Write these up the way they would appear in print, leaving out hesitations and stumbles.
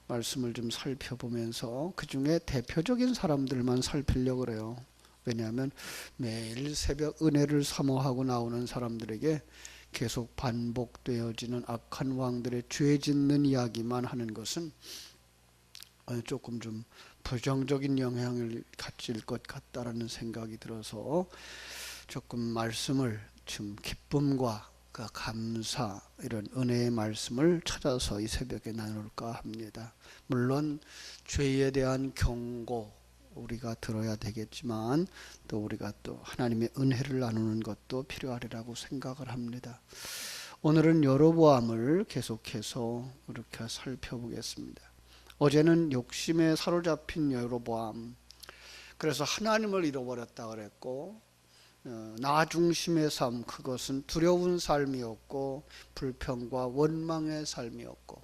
말씀을 좀 살펴보면서 그 중에 대표적인 사람들만 살피려고 그래요. 왜냐하면 매일 새벽 은혜를 사모하고 나오는 사람들에게 계속 반복되어지는 악한 왕들의 죄 짓는 이야기만 하는 것은 조금 좀 부정적인 영향을 가질 것 같다라는 생각이 들어서 조금 말씀을 좀 기쁨과 그 감사, 이런 은혜의 말씀을 찾아서 이 새벽에 나눌까 합니다. 물론 죄에 대한 경고 우리가 들어야 되겠지만 또 우리가 또 하나님의 은혜를 나누는 것도 필요하리라고 생각을 합니다. 오늘은 여로보암을 계속해서 이렇게 살펴보겠습니다. 어제는 욕심에 사로잡힌 여로보암, 그래서 하나님을 잃어버렸다 그랬고, 나 중심의 삶, 그것은 두려운 삶이었고 불평과 원망의 삶이었고,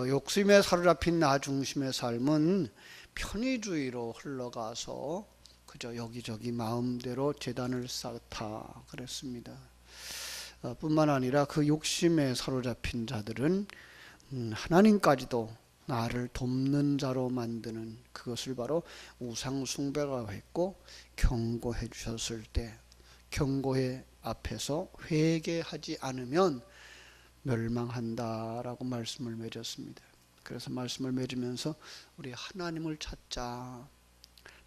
욕심에 사로잡힌 나 중심의 삶은 편의주의로 흘러가서 그저 여기저기 마음대로 제단을 쌓다 그랬습니다. 뿐만 아니라 그 욕심에 사로잡힌 자들은 하나님까지도 나를 돕는 자로 만드는, 그것을 바로 우상 숭배라고 했고, 경고해 주셨을 때 경고의 앞에서 회개하지 않으면 멸망한다라고 말씀을 맺었습니다. 그래서 말씀을 맺으면서 우리 하나님을 찾자,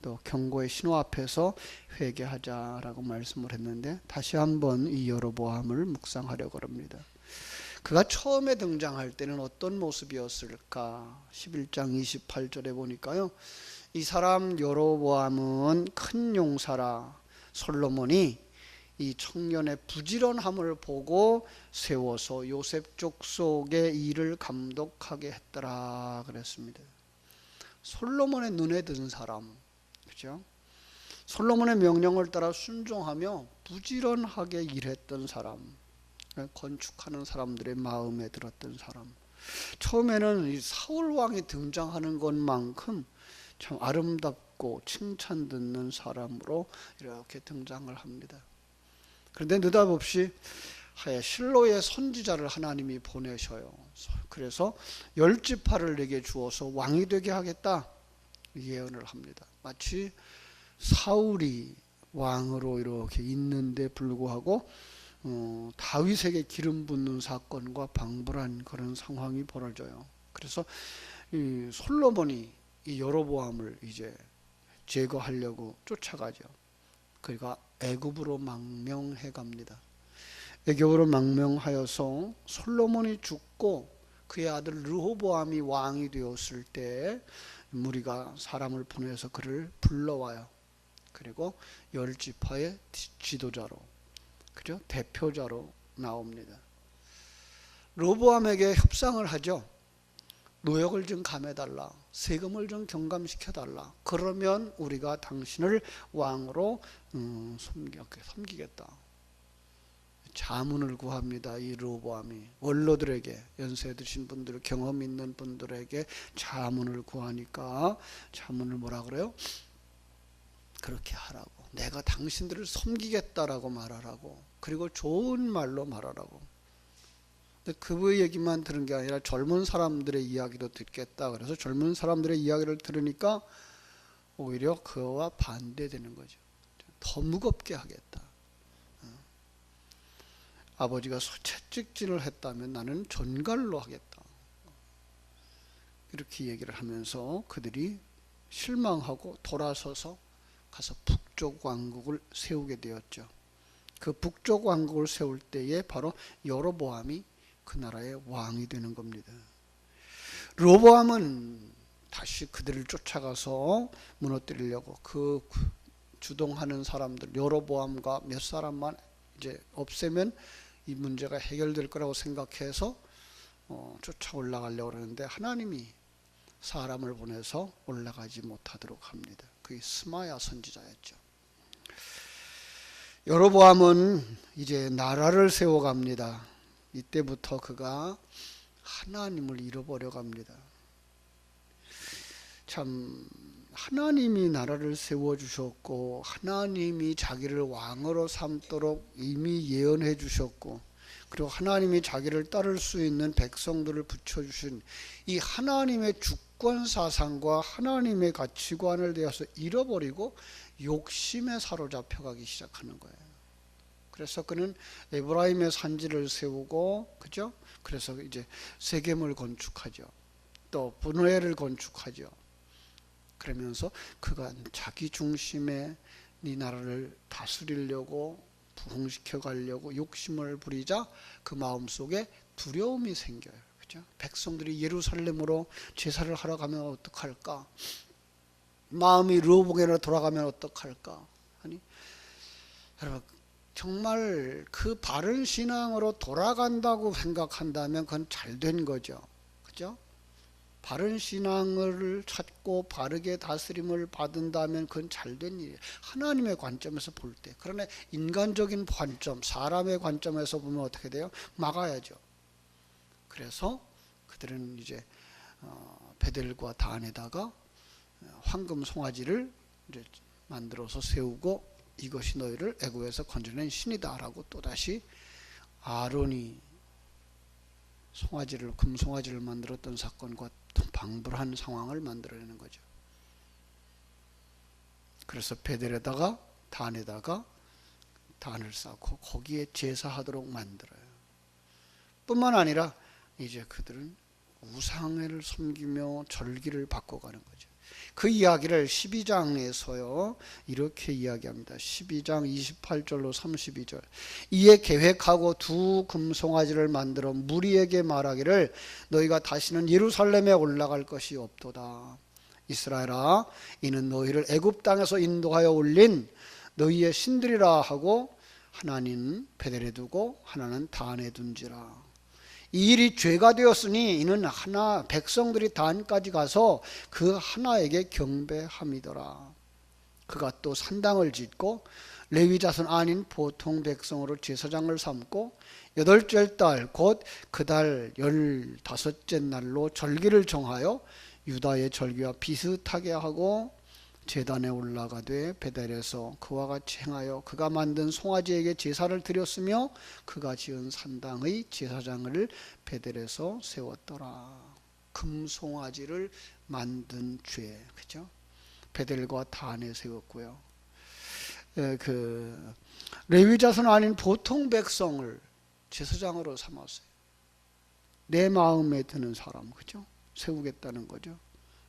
또 경고의 신호 앞에서 회개하자라고 말씀을 했는데, 다시 한번 이 여로보암을 묵상하려고 합니다. 그가 처음에 등장할 때는 어떤 모습이었을까? 11장 28절에 보니까요, 이 사람 여로보암은 큰 용사라. 솔로몬이 이 청년의 부지런함을 보고 세워서 요셉 족속의 일을 감독하게 했더라 그랬습니다. 솔로몬의 눈에 든 사람, 그죠? 솔로몬의 명령을 따라 순종하며 부지런하게 일했던 사람, 건축하는 사람들의 마음에 들었던 사람. 처음에는 이 사울 왕이 등장하는 것만큼 참 아름답고 칭찬 듣는 사람으로 이렇게 등장을 합니다. 그런데 느닷없이 실로의 선지자를 하나님이 보내셔요. 그래서 10지파를 내게 주어서 왕이 되게 하겠다 예언을 합니다. 마치 사울이 왕으로 이렇게 있는데 불구하고 다윗에게 기름 붓는 사건과 방불한 그런 상황이 벌어져요. 그래서 이 솔로몬이 이 여로보암을 이제 제거하려고 쫓아가죠. 그가 애굽으로 망명해 갑니다. 애굽으로 망명하여서 솔로몬이 죽고 그의 아들 르호보암이 왕이 되었을 때 무리가 사람을 보내서 그를 불러와요. 그리고 10지파의 지도자로, 그죠? 대표자로 나옵니다. 르호보암에게 협상을 하죠. 노역을 좀 감해달라, 세금을 좀 경감시켜달라, 그러면 우리가 당신을 왕으로 섬기겠다. 자문을 구합니다. 이 르호보암이 원로들에게, 연세 드신 분들, 경험 있는 분들에게 자문을 구하니까 자문을 뭐라 그래요? 그렇게 하라고, 내가 당신들을 섬기겠다라고 말하라고, 그리고 좋은 말로 말하라고. 근데 그의 얘기만 들은 게 아니라 젊은 사람들의 이야기도 듣겠다. 그래서 젊은 사람들의 이야기를 들으니까 오히려 그와 반대되는 거죠. 더 무겁게 하겠다. 아버지가 채찍질을 했다면 나는 전갈로 하겠다. 이렇게 얘기를 하면서 그들이 실망하고 돌아서서 가서 북쪽 왕국을 세우게 되었죠. 그 북쪽 왕국을 세울 때에 바로 여로보암이 그 나라의 왕이 되는 겁니다. 르호보암은 다시 그들을 쫓아가서 무너뜨리려고 그 주동하는 사람들, 여로보암과 몇 사람만 이제 없애면 이 문제가 해결될 거라고 생각해서 쫓아 올라가려고 하는데, 하나님이 사람을 보내서 올라가지 못하도록 합니다. 그게 스마야 선지자였죠. 여로보암은 이제 나라를 세워갑니다. 이때부터 그가 하나님을 잃어버려 갑니다. 참, 하나님이 나라를 세워주셨고 하나님이 자기를 왕으로 삼도록 이미 예언해 주셨고, 그리고 하나님이 자기를 따를 수 있는 백성들을 붙여주신 이 하나님의 주권 사상과 하나님의 가치관을 대해서 잃어버리고 욕심에 사로잡혀가기 시작하는 거예요. 그래서 그는 에브라임의 산지를 세우고, 그죠? 그래서 이제 세겜을 건축하죠. 또 분회를 건축하죠. 그러면서 그가 자기 중심의 이 나라를 다스리려고 부흥시켜 가려고 욕심을 부리자 그 마음속에 두려움이 생겨요. 그죠? 백성들이 예루살렘으로 제사를 하러 가면 어떡할까? 마음이 르호보암으로 돌아가면 어떡할까? 아니, 여러분, 정말 그 바른 신앙으로 돌아간다고 생각한다면 그건 잘된 거죠. 그죠? 바른 신앙을 찾고 바르게 다스림을 받는다면 그건 잘된 일이에요. 하나님의 관점에서 볼 때. 그러나 인간적인 관점, 사람의 관점에서 보면 어떻게 돼요? 막아야죠. 그래서 그들은 이제 베델과 단에다가 황금 송아지를 이제 만들어서 세우고 이것이 너희를 애굽에서 건져낸 신이다라고 또다시 아론이 송아지를 금송아지를 만들었던 사건과 방불한 상황을 만들어내는 거죠. 그래서 베델에다가 단에다가 단을 쌓고 거기에 제사하도록 만들어요. 뿐만 아니라 이제 그들은 우상을 섬기며 절기를 바꿔가는 거죠. 그 이야기를 12장에서요 이렇게 이야기합니다. 12장 28절로 32절. 이에 계획하고 두 금송아지를 만들어 무리에게 말하기를 너희가 다시는 예루살렘에 올라갈 것이 없도다. 이스라엘아, 이는 너희를 애굽 땅에서 인도하여 올린 너희의 신들이라 하고 하나는 베델에 두고 하나는 단에 둔지라. 이 일이 죄가 되었으니 이는 하나 백성들이 단까지 가서 그 하나에게 경배함이더라. 그가 또 산당을 짓고 레위 자손 아닌 보통 백성으로 제사장을 삼고 여덟째 달 곧 그 달 15째 날로 절기를 정하여 유다의 절기와 비슷하게 하고 제단에 올라가되 베델에서 그와 같이 행하여 그가 만든 송아지에게 제사를 드렸으며 그가 지은 산당의 제사장을 베델에서 세웠더라. 금송아지를 만든 죄, 그죠? 베델과 단에 세웠고요. 그 레위 자손 아닌 보통 백성을 제사장으로 삼았어요. 내 마음에 드는 사람, 그죠? 세우겠다는 거죠.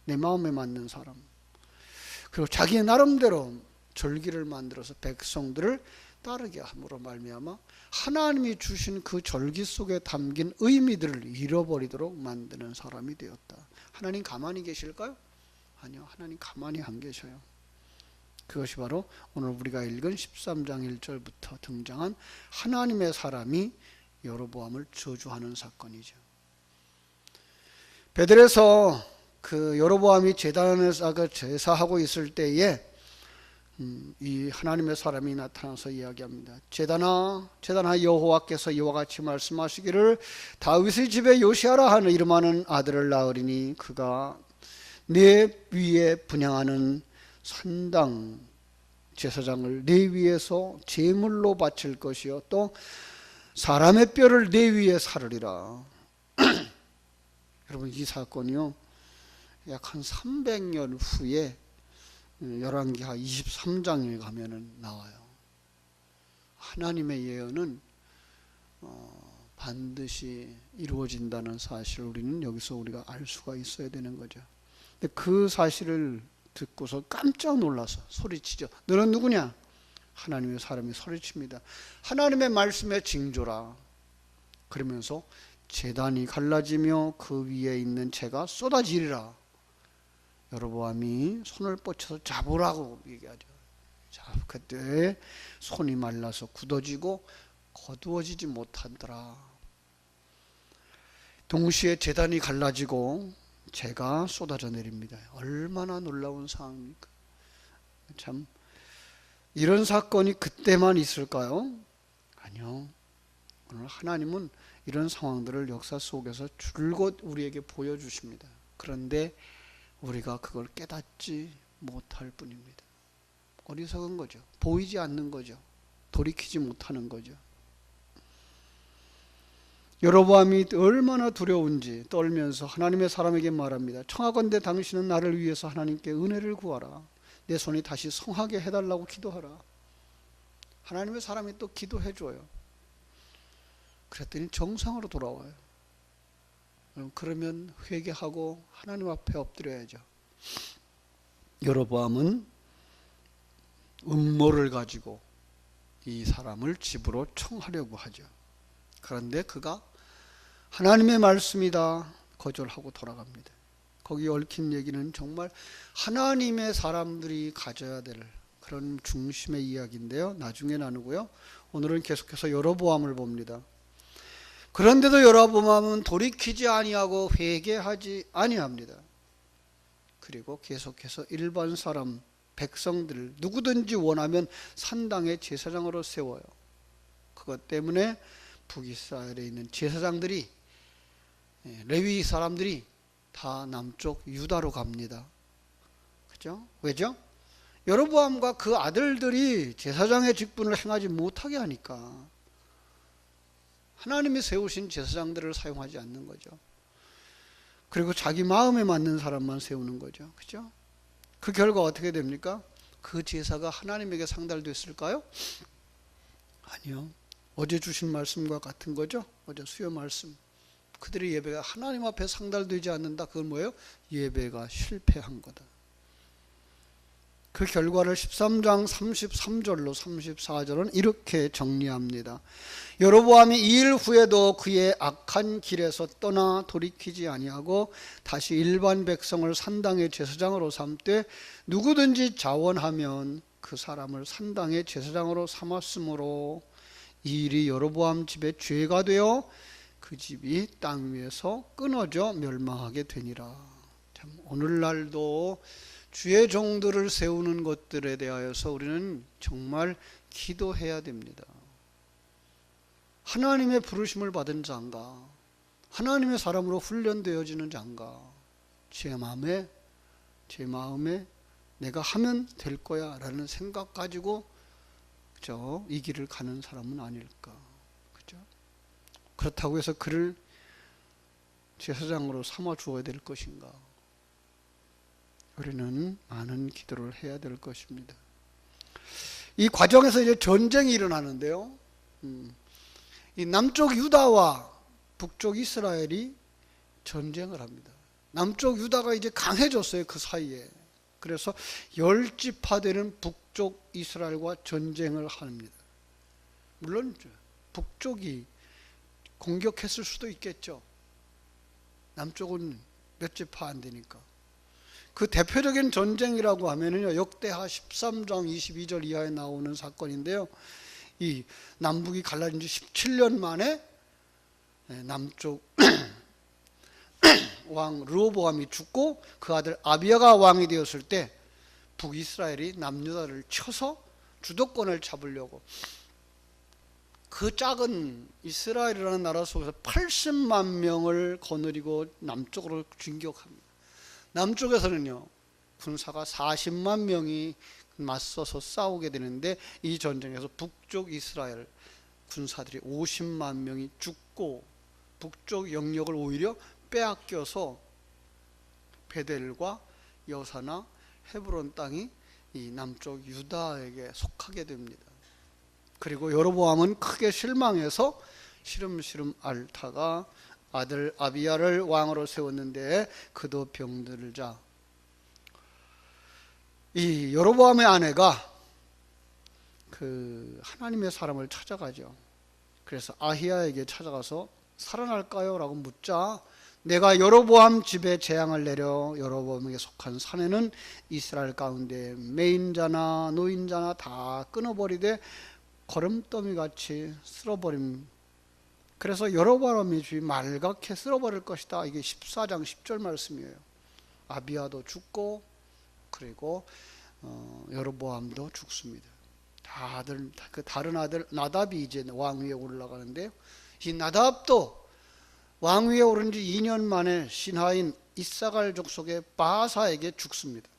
내 마음에 맞는 사람. 그리고 자기 나름대로 절기를 만들어서 백성들을 따르게 함으로 말미암아 하나님이 주신 그 절기 속에 담긴 의미들을 잃어버리도록 만드는 사람이 되었다. 하나님 가만히 계실까요? 아니요, 하나님 가만히 안 계셔요. 그것이 바로 오늘 우리가 읽은 13장 1절부터 등장한 하나님의 사람이 여로보암을 저주하는 사건이죠. 베델에서 그 여로보암이 제단에서 제사하고 있을 때에 이 하나님의 사람이 나타나서 이야기합니다. 제단아 여호와께서 이와 같이 말씀하시기를 다윗의 집에 요시아라 하는 이름하는 아들을 낳으리니 그가 내 위에 분향하는 산당 제사장을 내 위에서 제물로 바칠 것이요 또 사람의 뼈를 내 위에 사르리라. 여러분, 이 사건이요 약 한 300년 후에 열왕기하 23장에 가면은 나와요. 하나님의 예언은 반드시 이루어진다는 사실을 우리는 여기서 우리가 알 수가 있어야 되는 거죠. 근데 그 사실을 듣고서 깜짝 놀라서 소리치죠. 너는 누구냐? 하나님의 사람이 소리칩니다. 하나님의 말씀에 징조라. 그러면서 제단이 갈라지며 그 위에 있는 재가 쏟아지리라. 여로보암이 손을 뻗쳐서 잡으라고 얘기하죠. 자, 그때 손이 말라서 굳어지고 거두어지지 못하더라. 동시에 제단이 갈라지고 재가 쏟아져 내립니다. 얼마나 놀라운 상황입니까? 참, 이런 사건이 그때만 있을까요? 아니요. 오늘 하나님은 이런 상황들을 역사 속에서 줄곧 우리에게 보여주십니다. 그런데 우리가 그걸 깨닫지 못할 뿐입니다. 어리석은 거죠. 보이지 않는 거죠. 돌이키지 못하는 거죠. 여로보암이 얼마나 두려운지 떨면서 하나님의 사람에게 말합니다. 청하건대 당신은 나를 위해서 하나님께 은혜를 구하라. 내 손이 다시 성하게 해달라고 기도하라. 하나님의 사람이 또 기도해줘요. 그랬더니 정상으로 돌아와요. 그러면 회개하고 하나님 앞에 엎드려야죠. 여로보암은 음모를 가지고 이 사람을 집으로 청하려고 하죠. 그런데 그가 하나님의 말씀이다 거절하고 돌아갑니다. 거기 얽힌 얘기는 정말 하나님의 사람들이 가져야 될 그런 중심의 이야기인데요. 나중에 나누고요. 오늘은 계속해서 여로보암을 봅니다. 그런데도 여로보암은 돌이키지 아니하고 회개하지 아니합니다. 그리고 계속해서 일반 사람, 백성들을 누구든지 원하면 산당의 제사장으로 세워요. 그것 때문에 북이스라엘에 있는 제사장들이, 레위 사람들이 다 남쪽 유다로 갑니다. 그죠? 왜죠? 여로보암과 그 아들들이 제사장의 직분을 행하지 못하게 하니까 하나님이 세우신 제사장들을 사용하지 않는 거죠. 그리고 자기 마음에 맞는 사람만 세우는 거죠. 그죠? 그 결과 어떻게 됩니까? 그 제사가 하나님에게 상달됐을까요? 아니요. 어제 주신 말씀과 같은 거죠. 어제 수요 말씀. 그들의 예배가 하나님 앞에 상달되지 않는다. 그건 뭐예요? 예배가 실패한 거다. 그 결과를 13장 33절로 34절은 이렇게 정리합니다. 여로보암이 2일 후에도 그의 악한 길에서 떠나 돌이키지 아니하고 다시 일반 백성을 산당의 제사장으로 삼되 누구든지 자원하면 그 사람을 산당의 제사장으로 삼았으므로 이 일이 여로보암 집에 죄가 되어 그 집이 땅 위에서 끊어져 멸망하게 되니라. 참 오늘날도 주의 종들을 세우는 것들에 대하여서 우리는 정말 기도해야 됩니다. 하나님의 부르심을 받은 자인가, 하나님의 사람으로 훈련되어지는 자인가, 제 마음에 내가 하면 될 거야 라는 생각 가지고 그죠? 이 길을 가는 사람은 아닐까. 그죠? 그렇다고 해서 그를 제사장으로 삼아 주어야 될 것인가. 우리는 많은 기도를 해야 될 것입니다. 이 과정에서 이제 전쟁이 일어나는데요. 이 남쪽 유다와 북쪽 이스라엘이 전쟁을 합니다. 남쪽 유다가 이제 강해졌어요. 그 사이에. 그래서 10지파 되는 북쪽 이스라엘과 전쟁을 합니다. 물론 북쪽이 공격했을 수도 있겠죠. 남쪽은 몇 지파 안 되니까. 그 대표적인 전쟁이라고 하면은요, 역대하 13장 22절 이하에 나오는 사건인데요. 이 남북이 갈라진 지 17년 만에 남쪽 왕 르호보암이 죽고 그 아들 아비야가 왕이 되었을 때 북이스라엘이 남유다를 쳐서 주도권을 잡으려고 그 작은 이스라엘이라는 나라 속에서 80만 명을 거느리고 남쪽으로 진격합니다. 남쪽에서는요, 군사가 40만 명이 맞서서 싸우게 되는데 이 전쟁에서 북쪽 이스라엘 군사들이 50만 명이 죽고 북쪽 영역을 오히려 빼앗겨서 베델과 여사나 헤브론 땅이 이 남쪽 유다에게 속하게 됩니다. 그리고 여로보암은 크게 실망해서 시름시름 앓다가 아들 아비야를 왕으로 세웠는데 그도 병들자 이 여로보암의 아내가 그 하나님의 사람을 찾아가죠. 그래서 아히야에게 찾아가서 살아날까요? 라고 묻자 내가 여로보암 집에 재앙을 내려 여로보암에게 속한 사내는 이스라엘 가운데 매인자나 노인자나 다 끊어버리되 거름더미같이 쓸어버림. 그래서 여로보암이 주위 말갛게 쓸어버릴 것이다. 이게 14장 10절 말씀이에요. 아비야도 죽고 그리고 여로보암도 죽습니다. 다들 그 다른 아들 나답이 이제 왕위에 올라가는데요. 이 나답도 왕위에 오른 지 2년 만에 신하인 이사갈 족속의 바사에게 죽습니다.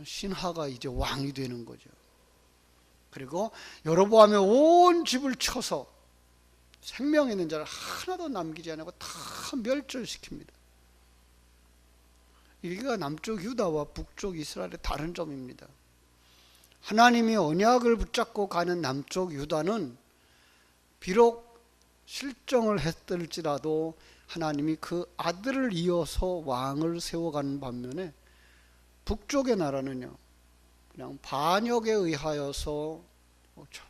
신하가 이제 왕이 되는 거죠. 그리고 여로보암의 온 집을 쳐서 생명 있는 자를 하나도 남기지 않고 다 멸절시킵니다. 이게 남쪽 유다와 북쪽 이스라엘의 다른 점입니다. 하나님이 언약을 붙잡고 가는 남쪽 유다는 비록 실종을 했을지라도 하나님이 그 아들을 이어서 왕을 세워가는 반면에 북쪽의 나라는요, 그냥 반역에 의하여서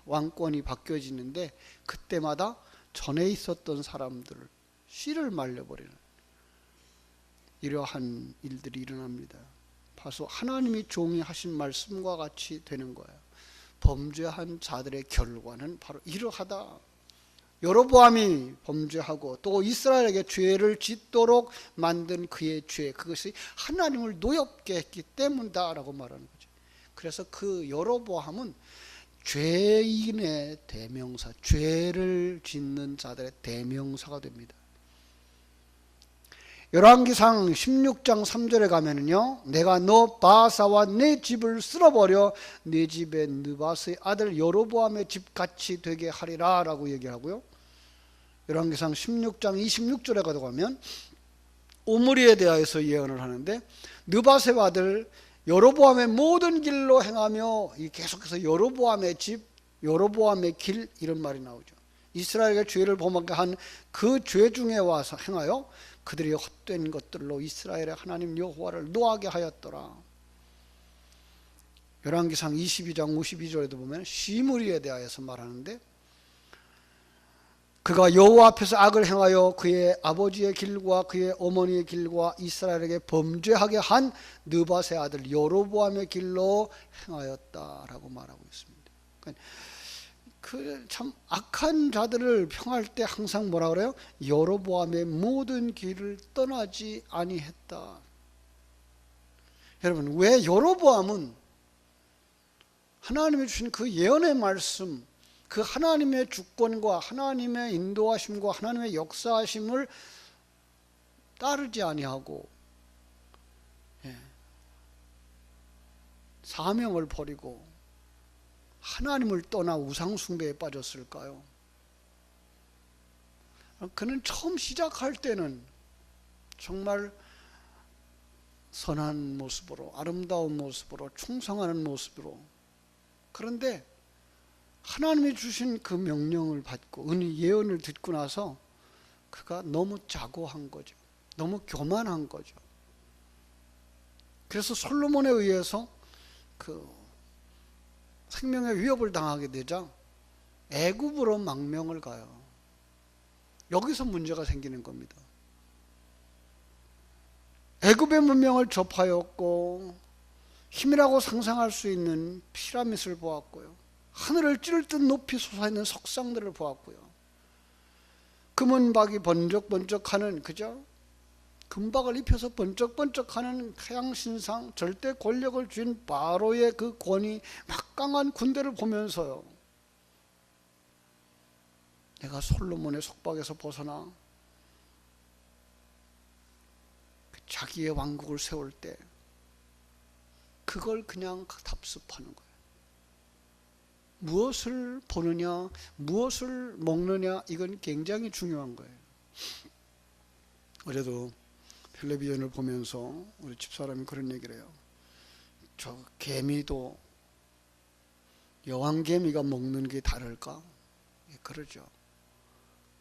왕권이 바뀌어지는데 그때마다 전에 있었던 사람들을 씨를 말려버리는 이러한 일들이 일어납니다. 봐서 하나님이 종이 하신 말씀과 같이 되는 거예요. 범죄한 자들의 결과는 바로 이러하다. 여로보암이 범죄하고 또 이스라엘에게 죄를 짓도록 만든 그의 죄, 그것이 하나님을 노엽게 했기 때문이다라고 말하는 거죠. 그래서 그 여로보암은 죄인의 대명사, 죄를 짓는 자들의 대명사가 됩니다. 열왕기상 16장 3절에 가면은요, 내가 너 바사와 내 집을 쓸어버려 내 집에 느바스의 아들 여로보암의 집같이 되게 하리라 라고 얘기하고요, 열왕기상 16장 26절에 가면 오므리에 대하여서 예언을 하는데 느바스의 아들 여로보암의 모든 길로 행하며, 계속해서 여로보암의 집, 여로보암의 길 이런 말이 나오죠. 이스라엘의 죄를 범하게 한 그 죄 중에 와서 행하여 그들이 헛된 것들로 이스라엘의 하나님 여호와를 노하게 하였더라. 열왕기상 22장 52절에도 보면 시므리에 대하여서 말하는데 그가 여호와 앞에서 악을 행하여 그의 아버지의 길과 그의 어머니의 길과 이스라엘에게 범죄하게 한 느밧의 아들 여로보암의 길로 행하였다라고 말하고 있습니다. 그 참 악한 자들을 평할 때 항상 뭐라 그래요? 여로보암의 모든 길을 떠나지 아니했다. 여러분, 왜 여로보암은 하나님이 주신 그 예언의 말씀, 그 하나님의 주권과 하나님의 인도하심과 하나님의 역사하심을 따르지 아니하고 사명을 버리고 하나님을 떠나 우상숭배에 빠졌을까요? 그는 처음 시작할 때는 정말 선한 모습으로, 아름다운 모습으로, 충성하는 모습으로, 그런데 하나님이 주신 그 명령을 받고 은혜 예언을 듣고 나서 그가 너무 자고한 거죠. 너무 교만한 거죠. 그래서 솔로몬에 의해서 그 생명의 위협을 당하게 되자 애굽으로 망명을 가요. 여기서 문제가 생기는 겁니다. 애굽의 문명을 접하였고 힘이라고 상상할 수 있는 피라밋을 보았고요, 하늘을 찌를 듯 높이 솟아있는 석상들을 보았고요, 금은박이 번쩍번쩍하는, 그죠? 금박을 입혀서 번쩍번쩍하는 태양신상, 절대 권력을 쥔 바로의 그 권위, 막강한 군대를 보면서요, 내가 솔로몬의 속박에서 벗어나 자기의 왕국을 세울 때 그걸 그냥 답습하는 거예요. 무엇을 보느냐, 무엇을 먹느냐, 이건 굉장히 중요한 거예요. 어제도 텔레비전을 보면서 우리 집사람이 그런 얘기를 해요. 저 개미도 여왕개미가 먹는 게 다를까? 그러죠.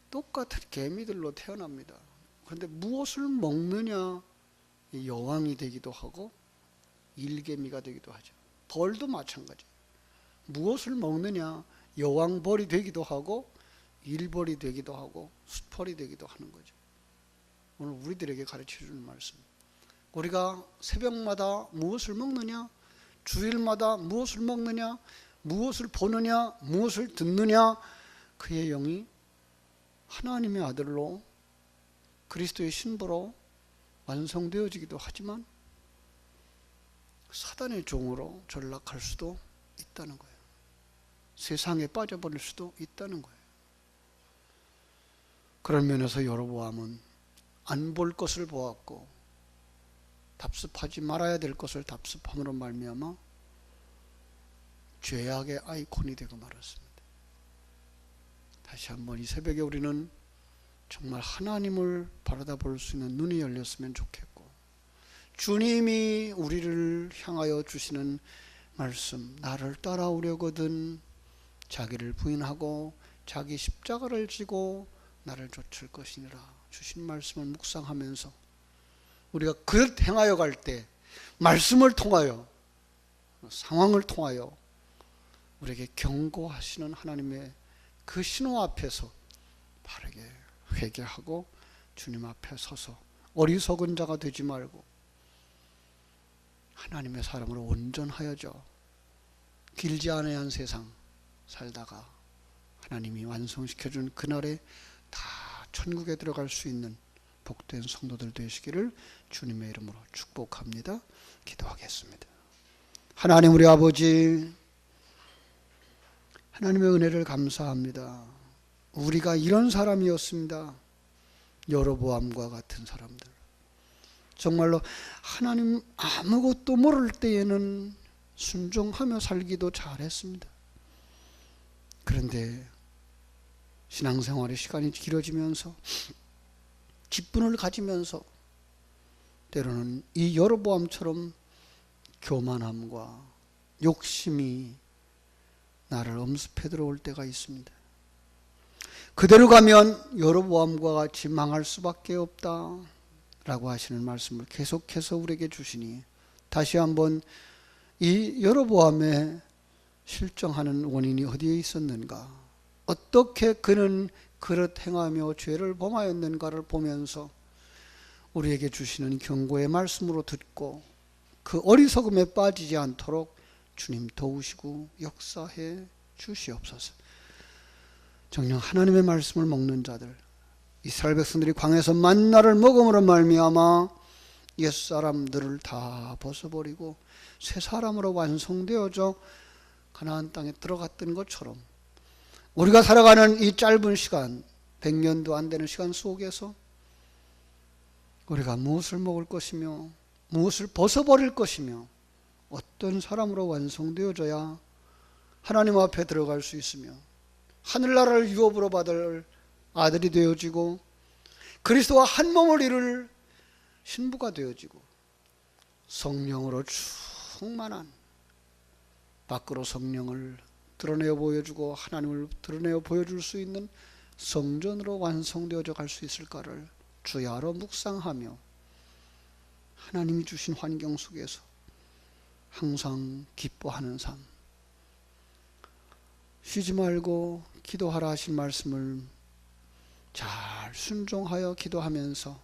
똑같은 개미들로 태어납니다. 그런데 무엇을 먹느냐, 여왕이 되기도 하고 일개미가 되기도 하죠. 벌도 마찬가지예요. 무엇을 먹느냐, 여왕벌이 되기도 하고 일벌이 되기도 하고 숫벌이 되기도 하는 거죠. 오늘 우리들에게 가르쳐주는 말씀, 우리가 새벽마다 무엇을 먹느냐, 주일마다 무엇을 먹느냐, 무엇을 보느냐, 무엇을 듣느냐, 그의 영이 하나님의 아들로 그리스도의 신부로 완성되어지기도 하지만 사단의 종으로 전락할 수도 있다는 거예요. 세상에 빠져버릴 수도 있다는 거예요. 그런 면에서 여로보암은 안 볼 것을 보았고 답습하지 말아야 될 것을 답습함으로 말미암아 죄악의 아이콘이 되고 말았습니다. 다시 한번 이 새벽에 우리는 정말 하나님을 바라다 볼 수 있는 눈이 열렸으면 좋겠고, 주님이 우리를 향하여 주시는 말씀, 나를 따라오려거든 자기를 부인하고 자기 십자가를 지고 나를 좇을 것이니라 주신 말씀을 묵상하면서 우리가 그릇 행하여 갈 때 말씀을 통하여, 상황을 통하여 우리에게 경고하시는 하나님의 그 신호 앞에서 바르게 회개하고 주님 앞에 서서 어리석은 자가 되지 말고 하나님의 사람으로 온전하여져 길지 않은 세상 살다가 하나님이 완성시켜준 그날에 다 천국에 들어갈 수 있는 복된 성도들 되시기를 주님의 이름으로 축복합니다. 기도하겠습니다. 하나님 우리 아버지, 하나님의 은혜를 감사합니다. 우리가 이런 사람이었습니다. 여로보암과 같은 사람들. 정말로 하나님 아무것도 모를 때에는 순종하며 살기도 잘했습니다. 그런데 신앙생활의 시간이 길어지면서 직분을 가지면서 때로는 이 여로보암처럼 교만함과 욕심이 나를 엄습해 들어올 때가 있습니다. 그대로 가면 여로보암과 같이 망할 수밖에 없다 라고 하시는 말씀을 계속해서 우리에게 주시니 다시 한번 이 여로보암의 실종하는 원인이 어디에 있었는가, 어떻게 그는 그릇 행하며 죄를 범하였는가를 보면서 우리에게 주시는 경고의 말씀으로 듣고 그 어리석음에 빠지지 않도록 주님 도우시고 역사해 주시옵소서. 정녕 하나님의 말씀을 먹는 자들, 이스라엘 백성들이 광야에서 만나를 먹음으로 말미암아 옛사람들을 다 벗어버리고 새 사람으로 완성되어져 가나안 땅에 들어갔던 것처럼 우리가 살아가는 이 짧은 시간, 100년도 안 되는 시간 속에서 우리가 무엇을 먹을 것이며 무엇을 벗어버릴 것이며 어떤 사람으로 완성되어져야 하나님 앞에 들어갈 수 있으며 하늘나라를 유업으로 받을 아들이 되어지고 그리스도와 한 몸을 이룰 신부가 되어지고 성령으로 충만한, 밖으로 성령을 드러내어 보여주고 하나님을 드러내어 보여줄 수 있는 성전으로 완성되어져 갈 수 있을까를 주야로 묵상하며 하나님이 주신 환경 속에서 항상 기뻐하는 삶, 쉬지 말고 기도하라 하신 말씀을 잘 순종하여 기도하면서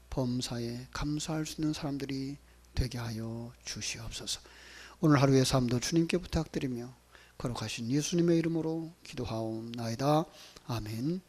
범사에 감사할 수 있는 사람들이 되게 하여 주시옵소서. 오늘 하루의 삶도 주님께 부탁드리며 거룩하신 예수님의 이름으로 기도하옵나이다. 아멘.